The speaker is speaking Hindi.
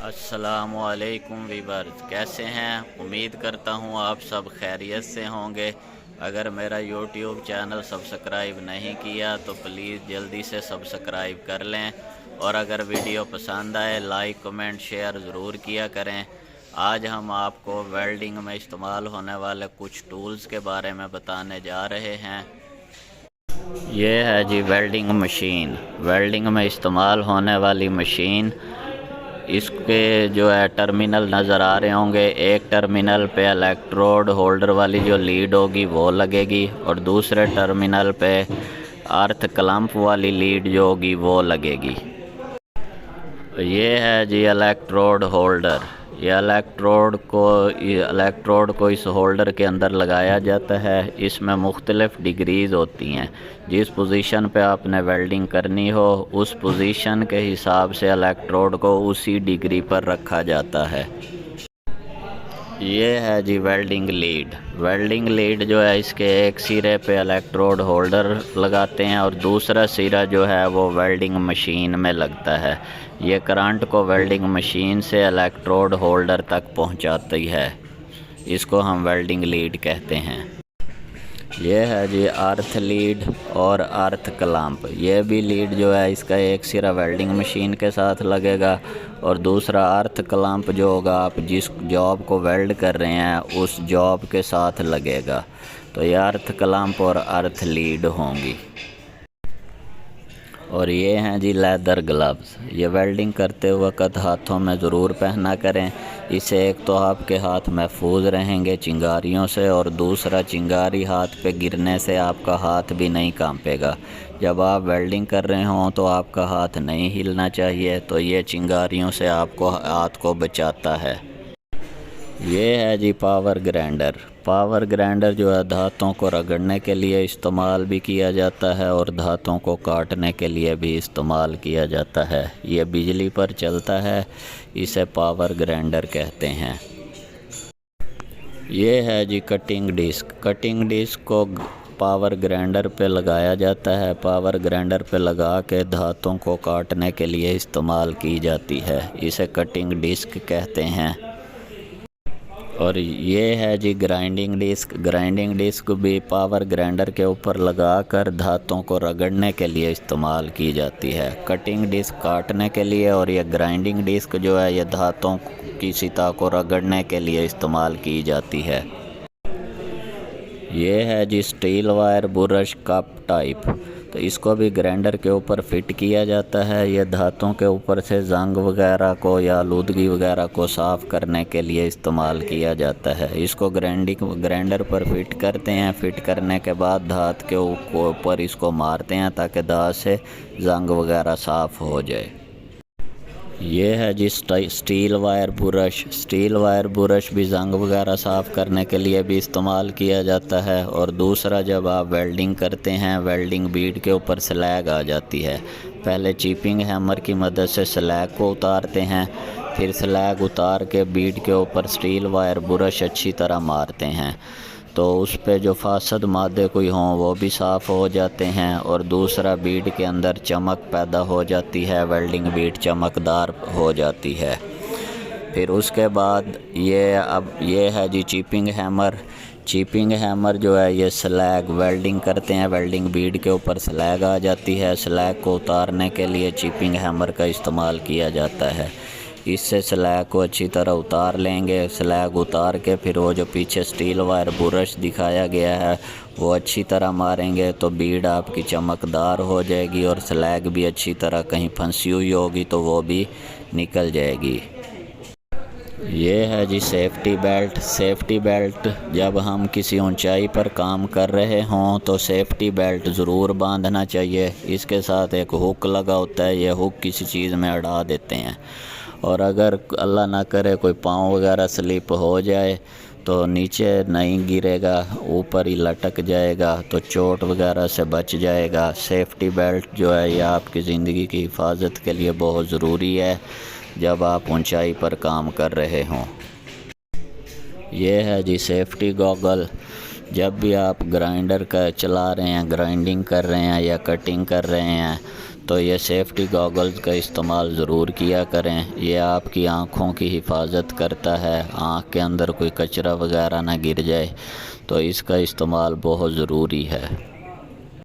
अस्सलामुअलैकुम वीवर्स, कैसे हैं। उम्मीद करता हूं आप सब खैरियत से होंगे। अगर मेरा यूट्यूब चैनल सब्सक्राइब नहीं किया तो प्लीज़ जल्दी से सब्सक्राइब कर लें, और अगर वीडियो पसंद आए लाइक कमेंट शेयर ज़रूर किया करें। आज हम आपको वेल्डिंग में इस्तेमाल होने वाले कुछ टूल्स के बारे में बताने जा रहे हैं। ये है जी वेल्डिंग मशीन। वेल्डिंग में इस्तेमाल होने वाली मशीन। इसके जो है टर्मिनल नज़र आ रहे होंगे। एक टर्मिनल पे इलेक्ट्रोड होल्डर वाली जो लीड होगी वो लगेगी, और दूसरे टर्मिनल पे अर्थ क्लैंप वाली लीड जो होगी वो लगेगी। ये है जी इलेक्ट्रोड होल्डर। ये इलेक्ट्रोड को इस होल्डर के अंदर लगाया जाता है। इसमें मुख्तलिफ़ डिग्रीज़ होती हैं। जिस पोजीशन पे आपने वेल्डिंग करनी हो उस पोजीशन के हिसाब से इलेक्ट्रोड को उसी डिग्री पर रखा जाता है। ये है जी वेल्डिंग लीड। वेल्डिंग लीड जो है इसके एक सिरे पे इलेक्ट्रोड होल्डर लगाते हैं और दूसरा सिरा जो है वो वेल्डिंग मशीन में लगता है। ये करंट को वेल्डिंग मशीन से इलेक्ट्रोड होल्डर तक पहुंचाती है। इसको हम वेल्डिंग लीड कहते हैं। ये है जी अर्थ लीड और अर्थ क्लैंप। ये भी लीड जो है इसका एक सिरा वेल्डिंग मशीन के साथ लगेगा और दूसरा अर्थ क्लैंप जो होगा आप जिस जॉब को वेल्ड कर रहे हैं उस जॉब के साथ लगेगा। तो ये अर्थ क्लैंप और अर्थ लीड होंगी। और ये हैं जी लेदर ग्लव्स। ये वेल्डिंग करते वक्त हाथों में ज़रूर पहना करें। इससे एक तो आपके हाथ महफूज रहेंगे चिंगारियों से, और दूसरा चिंगारी हाथ पे गिरने से आपका हाथ भी नहीं कांपेगा। जब आप वेल्डिंग कर रहे हों तो आपका हाथ नहीं हिलना चाहिए, तो ये चिंगारियों से आपको हाथ को बचाता है। ये है जी पावर ग्राइंडर। पावर ग्राइंडर जो है धातों को रगड़ने के लिए इस्तेमाल भी किया जाता है और धातों को काटने के लिए भी इस्तेमाल किया जाता है। ये बिजली पर चलता है, इसे पावर ग्राइंडर कहते हैं। ये है जी कटिंग डिस्क। कटिंग डिस्क को पावर ग्राइंडर पे लगाया जाता है। पावर ग्राइंडर पे लगा के धातों को काटने के लिए इस्तेमाल की जाती है। इसे कटिंग डिस्क कहते हैं। और ये है जी ग्राइंडिंग डिस्क। ग्राइंडिंग डिस्क भी पावर ग्राइंडर के ऊपर लगाकर धातों को रगड़ने के लिए इस्तेमाल की जाती है। कटिंग डिस्क काटने के लिए, और ये ग्राइंडिंग डिस्क जो है ये धातों की सतह को रगड़ने के लिए इस्तेमाल की जाती है। ये है जी steel wire brush cup type. तो इसको भी ग्राइंडर के ऊपर फिट किया जाता है। ये धातों के ऊपर से जंग वगैरह को या आलूदगी वगैरह को साफ़ करने के लिए इस्तेमाल किया जाता है। इसको ग्राइंडर पर फिट करते हैं। फिट करने के बाद धात के ऊपर इसको मारते हैं ताकि धात से जंग वगैरह साफ़ हो जाए। ये है जी steel wire brush. Steel wire brush भी जंग वगैरह साफ़ करने के लिए भी इस्तेमाल किया जाता है। और दूसरा, जब आप वेल्डिंग करते हैं, वेल्डिंग बीड के ऊपर स्लैग आ जाती है, पहले चीपिंग हैमर की मदद से स्लैग को उतारते हैं, फिर स्लैग उतार के बीड के ऊपर स्टील वायर बुरश अच्छी तरह मारते हैं, तो उस पे जो फासद मादे कोई हों वो भी साफ़ हो जाते हैं। और दूसरा, बीड के अंदर चमक पैदा हो जाती है, वेल्डिंग बीड चमकदार हो जाती है। फिर उसके बाद ये है जी चिपिंग हैमर। चिपिंग हैमर जो है ये स्लैग वेल्डिंग करते हैं, वेल्डिंग बीड के ऊपर स्लैग आ जाती है, स्लैग को उतारने के लिए चिपिंग हैमर का इस्तेमाल किया जाता है। इससे स्लैग को अच्छी तरह उतार लेंगे। स्लैग उतार के फिर वो जो पीछे स्टील वायर बुरश दिखाया गया है वो अच्छी तरह मारेंगे तो बीड आपकी चमकदार हो जाएगी, और स्लैग भी अच्छी तरह कहीं फंसी हुई होगी तो वो भी निकल जाएगी। ये है जी सेफ्टी बेल्ट। सेफ्टी बेल्ट, जब हम किसी ऊंचाई पर काम कर रहे हों तो सेफ्टी बेल्ट ज़रूर बांधना चाहिए। इसके साथ एक हुक लगा होता है, ये हुक किसी चीज़ में अड़ा देते हैं, और अगर अल्लाह ना करे कोई पाँव वगैरह स्लिप हो जाए तो नीचे नहीं गिरेगा, ऊपर ही लटक जाएगा, तो चोट वगैरह से बच जाएगा। सेफ्टी बेल्ट जो है ये आपकी ज़िंदगी की हिफाजत के लिए बहुत ज़रूरी है जब आप ऊंचाई पर काम कर रहे हों। ये है जी सेफ्टी गॉगल। जब भी आप ग्राइंडर का चला रहे हैं, ग्राइंडिंग कर रहे हैं या कटिंग कर रहे हैं, तो ये सेफ्टी गॉगल्स का इस्तेमाल ज़रूर किया करें। ये आपकी आँखों की हिफाजत करता है, आँख के अंदर कोई कचरा वगैरह ना गिर जाए, तो इसका इस्तेमाल बहुत ज़रूरी है।